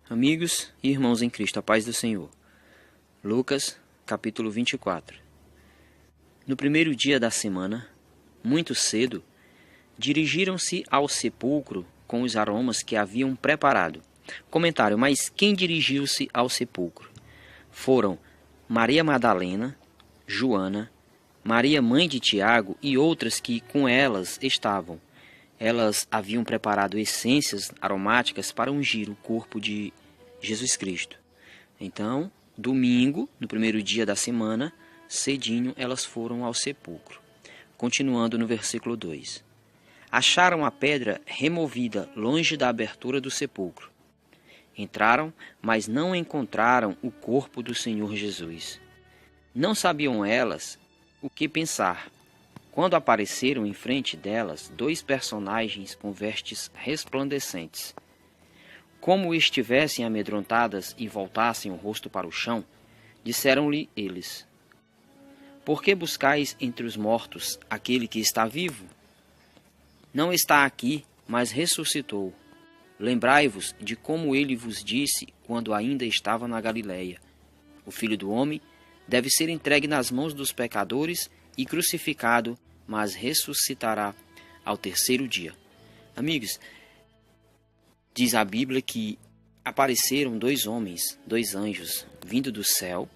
Amigos e irmãos em Cristo, a paz do Senhor. Lucas, capítulo 24. No primeiro dia da semana, muito cedo, dirigiram-se ao sepulcro com os aromas que haviam preparado. Comentário: mas quem dirigiu-se ao sepulcro? Foram Maria Madalena, Joana, Maria mãe de Tiago e outras que com elas estavam. Elas haviam preparado essências aromáticas para ungir o corpo de Jesus Cristo. Então, domingo, no primeiro dia da semana, cedinho, elas foram ao sepulcro. Continuando no versículo 2. Acharam a pedra removida longe da abertura do sepulcro. Entraram, mas não encontraram o corpo do Senhor Jesus. Não sabiam elas o que pensar, quando apareceram em frente delas dois personagens com vestes resplandecentes. Como estivessem amedrontadas e voltassem o rosto para o chão, disseram-lhe eles: Por que buscais entre os mortos aquele que está vivo? Não está aqui, mas ressuscitou. Lembrai-vos de como ele vos disse quando ainda estava na Galileia: O Filho do Homem deve ser entregue nas mãos dos pecadores e crucificado, mas ressuscitará ao terceiro dia. Amigos, diz a Bíblia que apareceram dois homens, dois anjos, vindo do céu.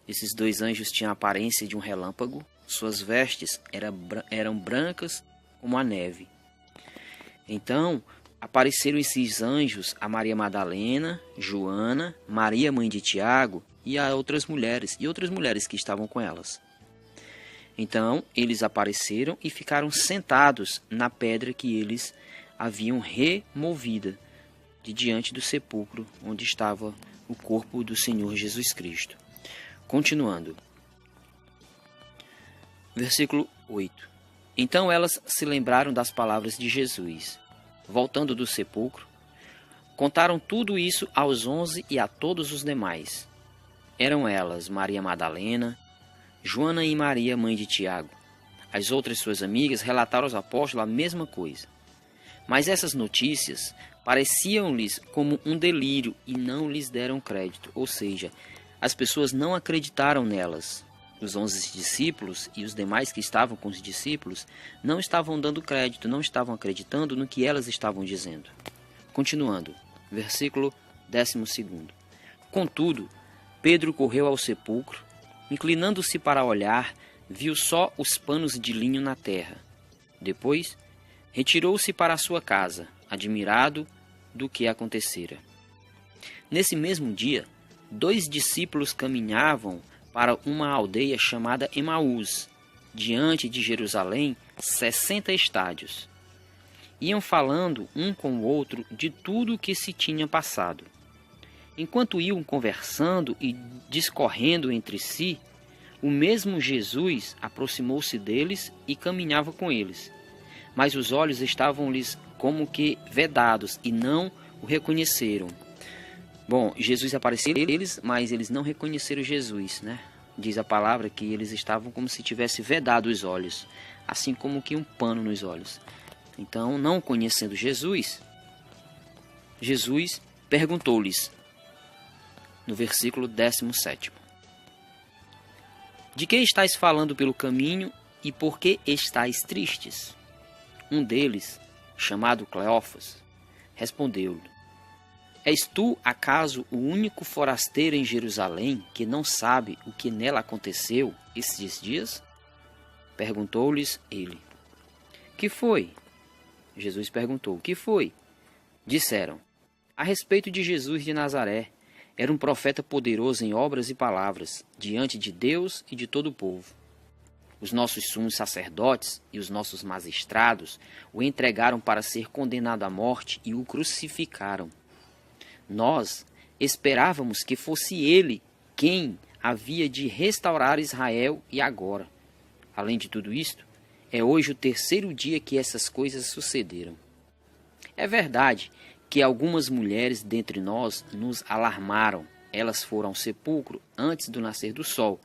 Esses dois anjos tinham a aparência de um relâmpago, suas vestes eram brancas como a neve. Então, apareceram esses anjos a Maria Madalena, Joana, Maria mãe de Tiago e a outras mulheres que estavam com elas. Então, eles apareceram e ficaram sentados na pedra que eles haviam removida de diante do sepulcro onde estava o corpo do Senhor Jesus Cristo. Continuando. Versículo 8. Então elas se lembraram das palavras de Jesus. Voltando do sepulcro, contaram tudo isso aos 11 e a todos os demais. Eram elas Maria Madalena, Joana e Maria, mãe de Tiago. As outras suas amigas relataram aos apóstolos a mesma coisa. Mas essas notícias pareciam-lhes como um delírio e não lhes deram crédito. Ou seja, as pessoas não acreditaram nelas. Os 11 discípulos e os demais que estavam com os discípulos não estavam dando crédito, não estavam acreditando no que elas estavam dizendo. Continuando, versículo 12. Contudo, Pedro correu ao sepulcro, inclinando-se para olhar, viu só os panos de linho na terra. Depois, retirou-se para a sua casa, admirado do que acontecera. Nesse mesmo dia, 2 discípulos caminhavam para uma aldeia chamada Emaús, diante de Jerusalém, 60 estádios. Iam falando um com o outro de tudo o que se tinha passado. Enquanto iam conversando e discorrendo entre si, o mesmo Jesus aproximou-se deles e caminhava com eles. Mas os olhos estavam-lhes como que vedados e não o reconheceram. Bom, Jesus apareceu a eles, mas eles não reconheceram Jesus, né? Diz a palavra que eles estavam como se tivesse vedado os olhos, assim como que um pano nos olhos. Então, não conhecendo Jesus, Jesus perguntou-lhes, no versículo 17: De que estáis falando pelo caminho e por que estáis tristes? Um deles, chamado Cleófas, respondeu-lhe: És tu, acaso, o único forasteiro em Jerusalém que não sabe o que nela aconteceu esses dias? Perguntou-lhes ele. Que foi? Jesus perguntou. Que foi? Disseram: A respeito de Jesus de Nazaré. Era um profeta poderoso em obras e palavras, diante de Deus e de todo o povo. Os nossos sumos sacerdotes e os nossos magistrados o entregaram para ser condenado à morte e o crucificaram. Nós esperávamos que fosse ele quem havia de restaurar Israel e agora. Além de tudo isto, é hoje o terceiro dia que essas coisas sucederam. É verdade que algumas mulheres dentre nós nos alarmaram. Elas foram ao sepulcro antes do nascer do sol,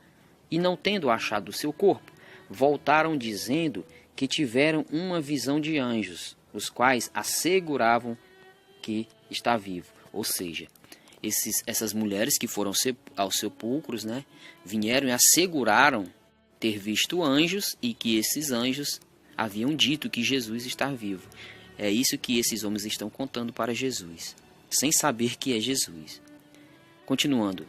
e não tendo achado o seu corpo, voltaram dizendo que tiveram uma visão de anjos, os quais asseguravam que está vivo. Ou seja, essas mulheres que foram aos sepulcros, né, vieram e asseguraram ter visto anjos e que esses anjos haviam dito que Jesus está vivo. É isso que esses homens estão contando para Jesus, sem saber que é Jesus. Continuando.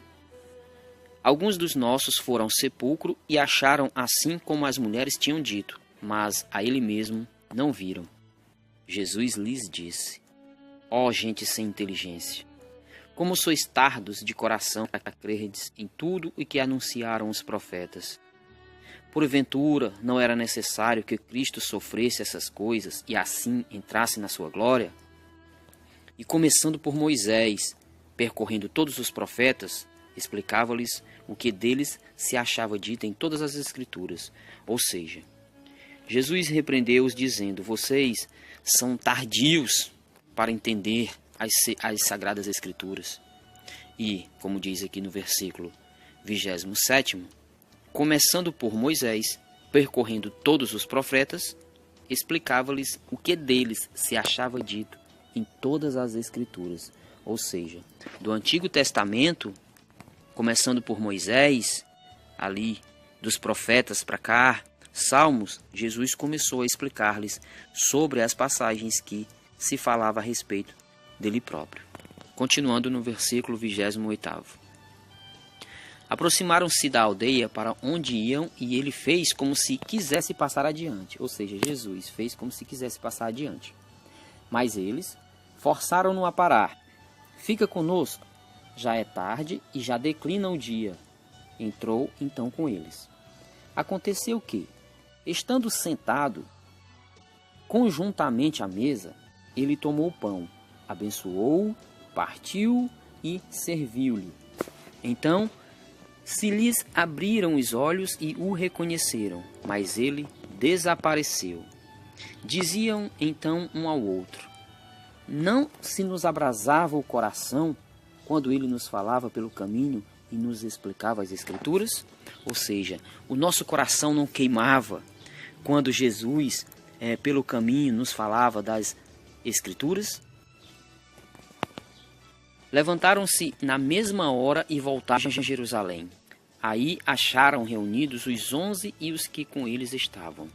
Alguns dos nossos foram ao sepulcro e acharam assim como as mulheres tinham dito, mas a ele mesmo não viram. Jesus lhes disse: ó gente sem inteligência, como sois tardos de coração para crerdes em tudo o que anunciaram os profetas. Porventura, não era necessário que Cristo sofresse essas coisas e assim entrasse na sua glória? E começando por Moisés, percorrendo todos os profetas, explicava-lhes o que deles se achava dito em todas as Escrituras. Ou seja, Jesus repreendeu-os dizendo: vocês são tardios para entender as Sagradas Escrituras. E, como diz aqui no versículo 27º, começando por Moisés, percorrendo todos os profetas, explicava-lhes o que deles se achava dito em todas as Escrituras. Ou seja, do Antigo Testamento, começando por Moisés, ali dos profetas para cá, Salmos, Jesus começou a explicar-lhes sobre as passagens que se falava a respeito dele próprio. Continuando no versículo 28º. Aproximaram-se da aldeia para onde iam e ele fez como se quisesse passar adiante. Ou seja, Jesus fez como se quisesse passar adiante. Mas eles forçaram-no a parar. Fica conosco, já é tarde e já declina o dia. Entrou então com eles. Aconteceu que, estando sentado conjuntamente à mesa, ele tomou o pão, abençoou-o, partiu e serviu-lhe. Então se lhes abriram os olhos e o reconheceram, mas ele desapareceu. Diziam então um ao outro: não se nos abrasava o coração quando ele nos falava pelo caminho e nos explicava as Escrituras? Ou seja, o nosso coração não queimava quando Jesus, pelo caminho, nos falava das Escrituras? Levantaram-se na mesma hora e voltaram a Jerusalém. Aí acharam reunidos os 11 e os que com eles estavam.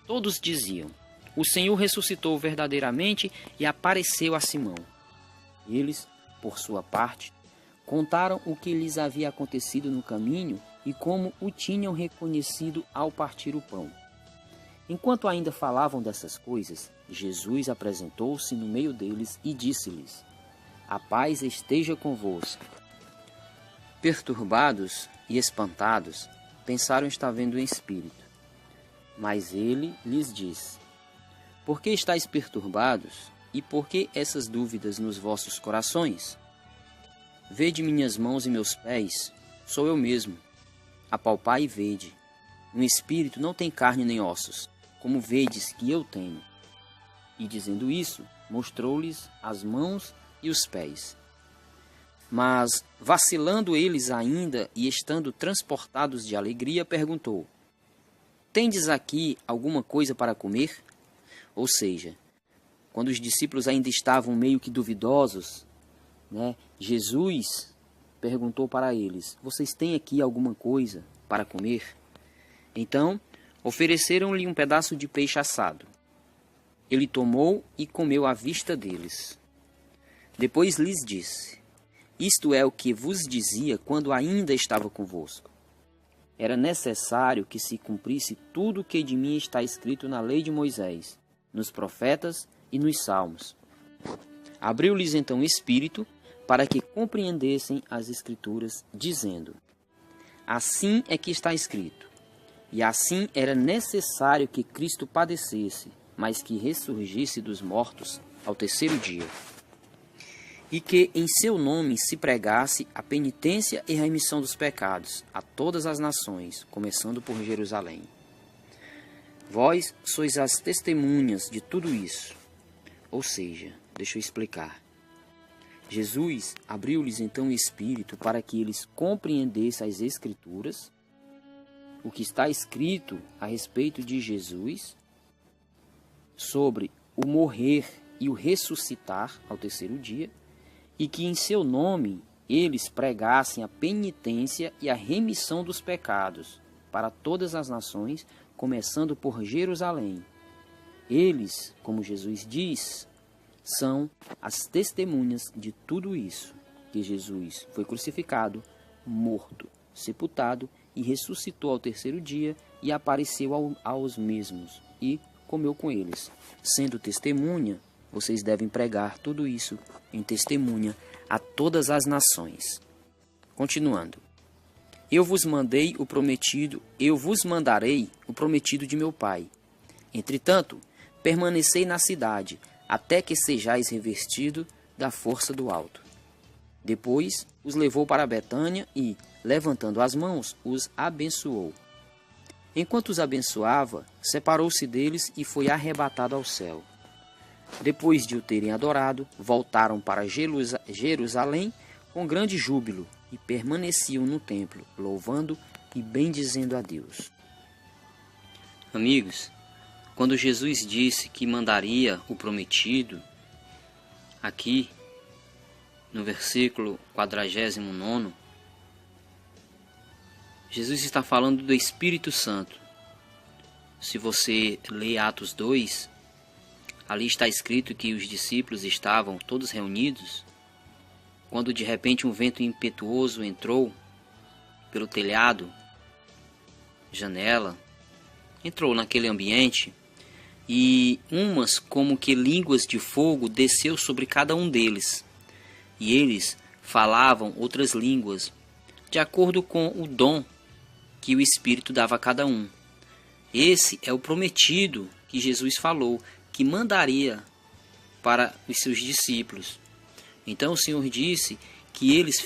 Todos diziam: o Senhor ressuscitou verdadeiramente e apareceu a Simão. Eles, por sua parte, contaram o que lhes havia acontecido no caminho e como o tinham reconhecido ao partir o pão. Enquanto ainda falavam dessas coisas, Jesus apresentou-se no meio deles e disse-lhes: a paz esteja convosco. Perturbados e espantados, pensaram estar vendo um espírito. Mas ele lhes disse: por que estáis perturbados e por que essas dúvidas nos vossos corações? Vede minhas mãos e meus pés, sou eu mesmo. Apalpai e vede. Um espírito não tem carne nem ossos, como vedes que eu tenho. E dizendo isso, mostrou-lhes as mãos e os pés. Mas, vacilando eles ainda e estando transportados de alegria, perguntou: tendes aqui alguma coisa para comer? Ou seja, quando os discípulos ainda estavam meio que duvidosos, Jesus perguntou para eles: vocês têm aqui alguma coisa para comer? Então, ofereceram-lhe um pedaço de peixe assado. Ele tomou e comeu à vista deles. Depois lhes disse: isto é o que vos dizia quando ainda estava convosco. Era necessário que se cumprisse tudo o que de mim está escrito na lei de Moisés, nos profetas e nos salmos. Abriu-lhes então o espírito para que compreendessem as Escrituras, dizendo: assim é que está escrito, e assim era necessário que Cristo padecesse, mas que ressurgisse dos mortos ao terceiro dia, e que em seu nome se pregasse a penitência e remissão dos pecados a todas as nações, começando por Jerusalém. Vós sois as testemunhas de tudo isso. Ou seja, deixa eu explicar. Jesus abriu-lhes então o Espírito para que eles compreendessem as Escrituras, o que está escrito a respeito de Jesus, sobre o morrer e o ressuscitar ao terceiro dia, e que em seu nome eles pregassem a penitência e a remissão dos pecados para todas as nações, começando por Jerusalém. Eles, como Jesus diz, são as testemunhas de tudo isso, que Jesus foi crucificado, morto, sepultado e ressuscitou ao terceiro dia e apareceu aos mesmos e comeu com eles. Sendo testemunha, vocês devem pregar tudo isso em testemunha a todas as nações. Continuando. Eu vos mandarei o prometido de meu Pai. Entretanto, permanecei na cidade, até que sejais revestido da força do alto. Depois os levou para Betânia e, levantando as mãos, os abençoou. Enquanto os abençoava, separou-se deles e foi arrebatado ao céu. Depois de o terem adorado, voltaram para Jerusalém com grande júbilo e permaneciam no templo, louvando e bendizendo a Deus. Amigos, quando Jesus disse que mandaria o prometido, aqui no versículo 49, Jesus está falando do Espírito Santo. Se você lê Atos 2, ali está escrito que os discípulos estavam todos reunidos, quando de repente um vento impetuoso entrou pelo telhado, janela, entrou naquele ambiente e umas como que línguas de fogo desceu sobre cada um deles. E eles falavam outras línguas, de acordo com o dom que o Espírito dava a cada um. Esse é o prometido que Jesus falou, que mandaria para os seus discípulos. Então o Senhor disse que eles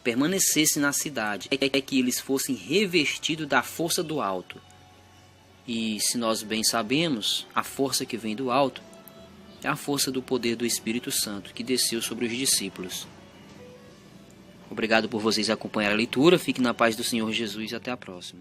permanecessem na cidade, que eles fossem revestidos da força do alto. E se nós bem sabemos, a força que vem do alto é a força do poder do Espírito Santo que desceu sobre os discípulos. Obrigado por vocês acompanharem a leitura. Fique na paz do Senhor Jesus e até a próxima.